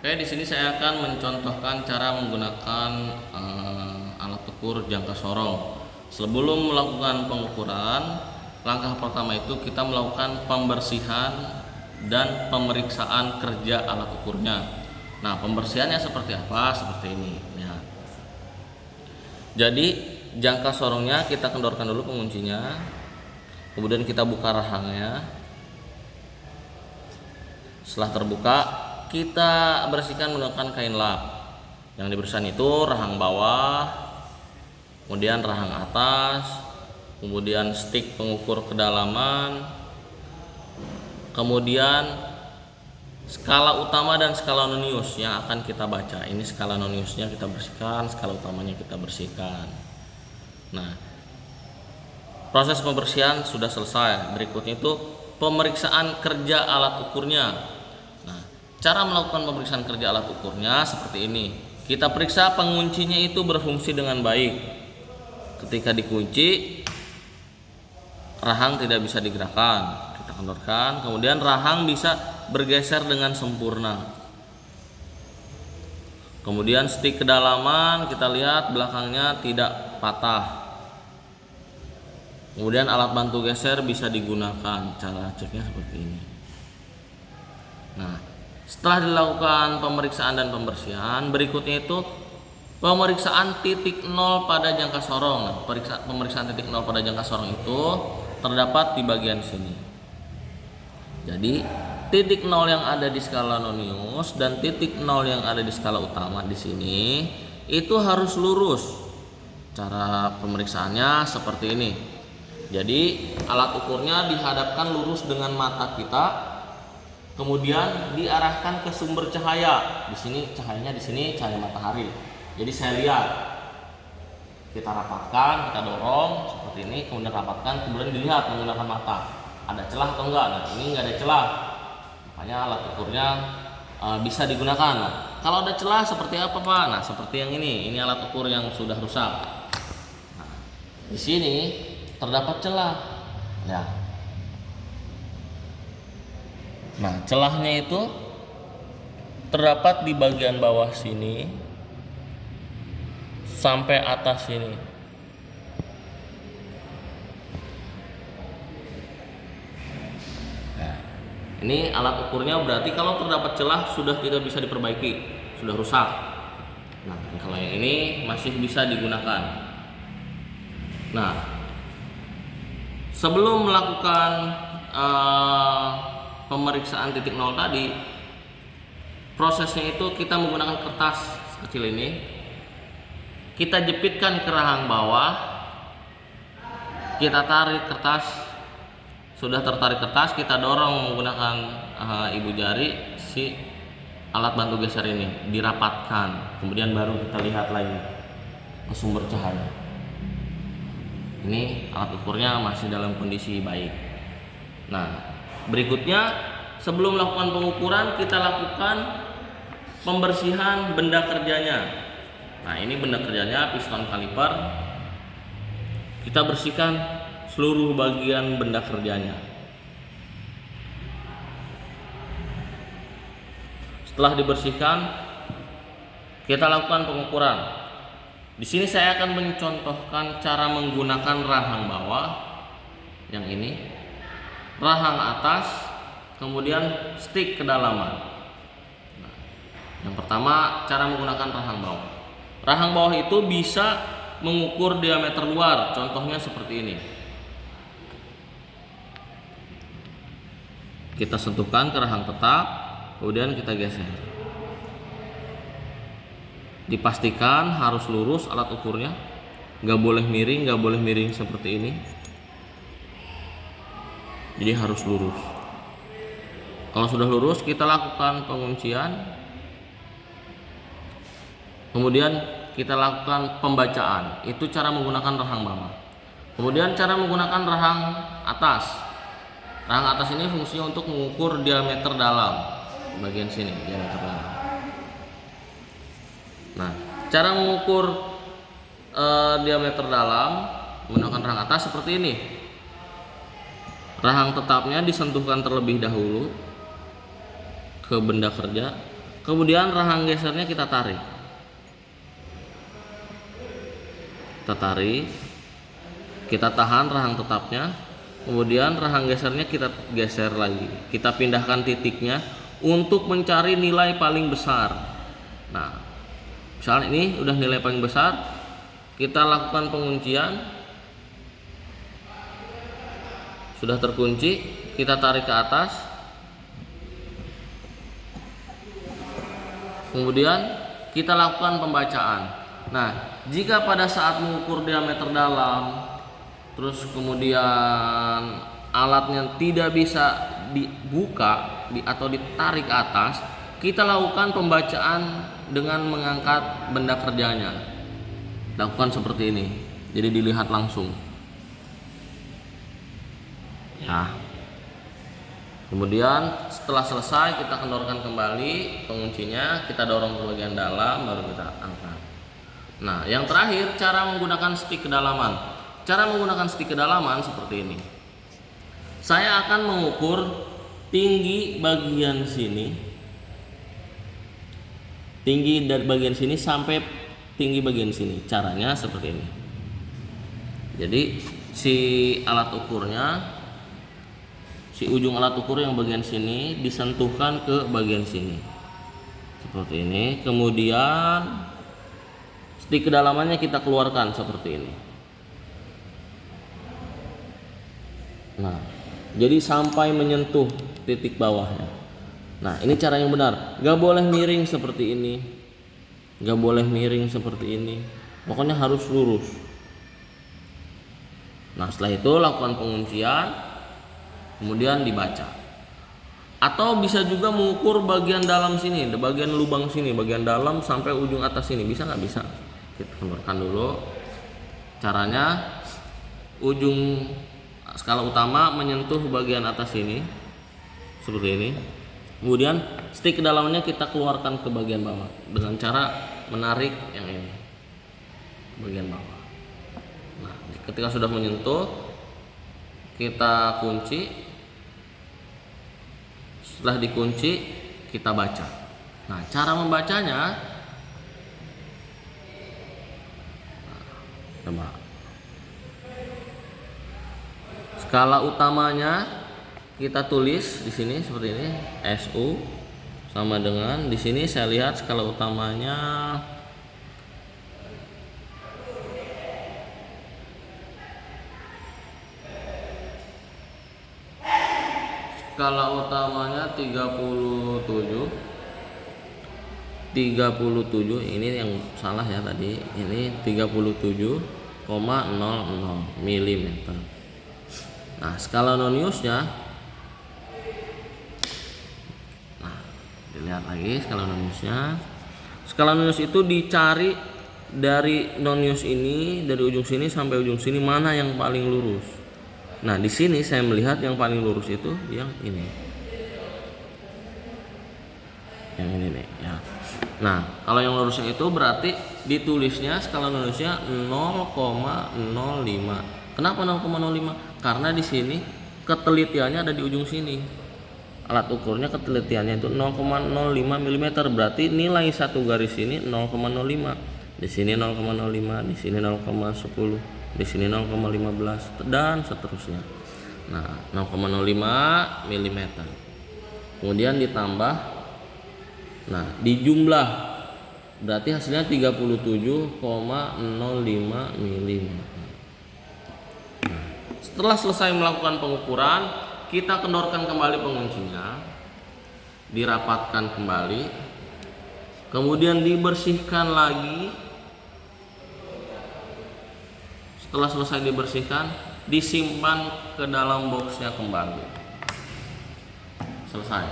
Oke, di sini saya akan mencontohkan cara menggunakan alat ukur jangka sorong. Sebelum melakukan pengukuran, langkah pertama itu kita melakukan pembersihan dan pemeriksaan kerja alat ukurnya. Nah, pembersihannya seperti apa? Seperti ini. Ya. Jadi jangka sorongnya kita kendorkan dulu penguncinya, kemudian kita buka rahangnya. Setelah terbuka, kita bersihkan menggunakan kain lap. Yang dibersihkan itu rahang bawah, kemudian rahang atas, kemudian stik pengukur kedalaman, kemudian skala utama dan skala nonius yang akan kita baca. Ini skala noniusnya kita bersihkan, skala utamanya kita bersihkan. Nah, proses pembersihan sudah selesai. Berikutnya itu pemeriksaan kerja alat ukurnya. Cara melakukan pemeriksaan kerja alat ukurnya seperti ini. Kita periksa penguncinya itu berfungsi dengan baik. Ketika dikunci, rahang tidak bisa digerakkan. Kita kendorkan, kemudian rahang bisa bergeser dengan sempurna. Kemudian stik kedalaman kita lihat belakangnya tidak patah. Kemudian alat bantu geser bisa digunakan. Cara ceknya seperti ini. Nah, setelah dilakukan pemeriksaan dan pembersihan, berikutnya itu pemeriksaan titik nol pada jangka sorong. Nah, pemeriksaan titik nol pada jangka sorong itu terdapat di bagian sini. Jadi titik nol yang ada di skala nonius dan titik nol yang ada di skala utama di sini itu harus lurus. Cara pemeriksaannya seperti ini. Jadi alat ukurnya dihadapkan lurus dengan mata kita. Kemudian diarahkan ke sumber cahaya. Di sini cahayanya di sini cahaya matahari. Jadi saya lihat. Kita rapatkan, kita dorong seperti ini, kemudian rapatkan, kemudian dilihat menggunakan mata. Ada celah atau enggak? Nah, ini enggak ada celah. Makanya alat ukurnya bisa digunakan. Nah, kalau ada celah seperti apa, Pak? Nah, seperti yang ini. Ini alat ukur yang sudah rusak. Nah, di sini terdapat celah. Ya. Nah, celahnya itu terdapat di bagian bawah sini sampai atas sini. Nah, ini alat ukurnya berarti kalau terdapat celah sudah tidak bisa diperbaiki, sudah rusak. Nah, kalau yang ini masih bisa digunakan. Nah, sebelum melakukan pemeriksaan titik nol tadi, prosesnya itu kita menggunakan kertas kecil ini, kita jepitkan ke rahang bawah, kita tarik kertas, sudah tertarik kertas, kita dorong menggunakan ibu jari si alat bantu geser ini, dirapatkan, kemudian baru kita lihat lagi ke sumber cahaya. Ini alat ukurnya masih dalam kondisi baik. Nah, berikutnya sebelum melakukan pengukuran kita lakukan pembersihan benda kerjanya. Nah, ini benda kerjanya piston kaliper. Kita bersihkan seluruh bagian benda kerjanya. Setelah dibersihkan, kita lakukan pengukuran. Di sini saya akan mencontohkan cara menggunakan rahang bawah yang ini, rahang atas, kemudian stik kedalaman. Nah, yang pertama cara menggunakan rahang bawah. Rahang bawah itu bisa mengukur diameter luar, contohnya seperti ini. Kita sentuhkan ke rahang tetap, kemudian kita geser. Dipastikan harus lurus alat ukurnya, nggak boleh miring seperti ini. Jadi harus lurus. Kalau sudah lurus, kita lakukan penguncian. Kemudian kita lakukan pembacaan. Itu cara menggunakan rahang bawah. Kemudian cara menggunakan rahang atas. Rahang atas ini fungsinya untuk mengukur diameter dalam. Bagian sini, diameter dalam. Nah, cara mengukur diameter dalam menggunakan rahang atas seperti ini. Rahang tetapnya disentuhkan terlebih dahulu ke benda kerja, Kemudian rahang gesernya kita tarik. Kita tahan rahang tetapnya. Kemudian rahang gesernya kita geser lagi. Kita pindahkan titiknya untuk mencari nilai paling besar. Nah, misalnya ini udah nilai paling besar, kita lakukan penguncian. Sudah terkunci, kita tarik ke atas. Kemudian kita lakukan pembacaan. Nah, jika pada saat mengukur diameter dalam, terus kemudian alatnya tidak bisa dibuka atau ditarik ke atas, kita lakukan pembacaan dengan mengangkat benda kerjanya. Lakukan seperti ini, jadi dilihat langsung. Ya. Kemudian setelah selesai kita kendorkan kembali penguncinya, kita dorong ke bagian dalam, baru kita angkat. Nah, yang terakhir cara menggunakan stik kedalaman. Cara menggunakan stik kedalaman seperti ini. Saya akan mengukur tinggi bagian sini, tinggi dari bagian sini sampai tinggi bagian sini. Caranya seperti ini. Jadi si alat ukurnya, si ujung alat ukur yang bagian sini disentuhkan ke bagian sini seperti ini. Kemudian stik kedalamannya kita keluarkan seperti ini. Nah, jadi sampai menyentuh titik bawahnya. Nah, ini cara yang benar. Gak boleh miring seperti ini, gak boleh miring seperti ini, pokoknya harus lurus. Nah, setelah itu lakukan penguncian, kemudian dibaca. Atau bisa juga mengukur bagian dalam sini, bagian lubang sini, bagian dalam sampai ujung atas sini. Bisa nggak? Bisa. Kita keluarkan dulu. Caranya, ujung skala utama menyentuh bagian atas ini seperti ini. Kemudian stik kedalamannya kita keluarkan ke bagian bawah dengan cara menarik yang ini, bagian bawah. Nah, ketika sudah menyentuh, kita kunci. Setelah dikunci, kita baca. Nah, cara membacanya, coba. Skala utamanya kita tulis di sini seperti ini, SU sama dengan di sini saya lihat skala utamanya skala utamanya 37. Ini yang salah ya tadi. Ini 37,00 mm. Nah, skala noniusnya, nah dilihat lagi skala noniusnya. Skala nonius itu dicari dari nonius ini, dari ujung sini sampai ujung sini, mana yang paling lurus. Nah, di sini saya melihat yang paling lurus itu yang ini, yang ini nih ya. Nah, kalau yang lurusnya itu berarti ditulisnya skala noniusnya 0,05. Kenapa 0,05? Karena di sini ketelitiannya ada di ujung sini. Alat ukurnya ketelitiannya itu 0,05 mm, berarti nilai satu garis ini 0,05. Di sini 0,05, di sini 0,10, di sini 0,15 dan seterusnya. Nah, 0,05 mm. Kemudian ditambah, nah dijumlah, berarti hasilnya 37,05 mm. Setelah selesai melakukan pengukuran, kita kendorkan kembali penguncinya, dirapatkan kembali, kemudian dibersihkan lagi. Setelah selesai dibersihkan, disimpan ke dalam boxnya kembali. Selesai.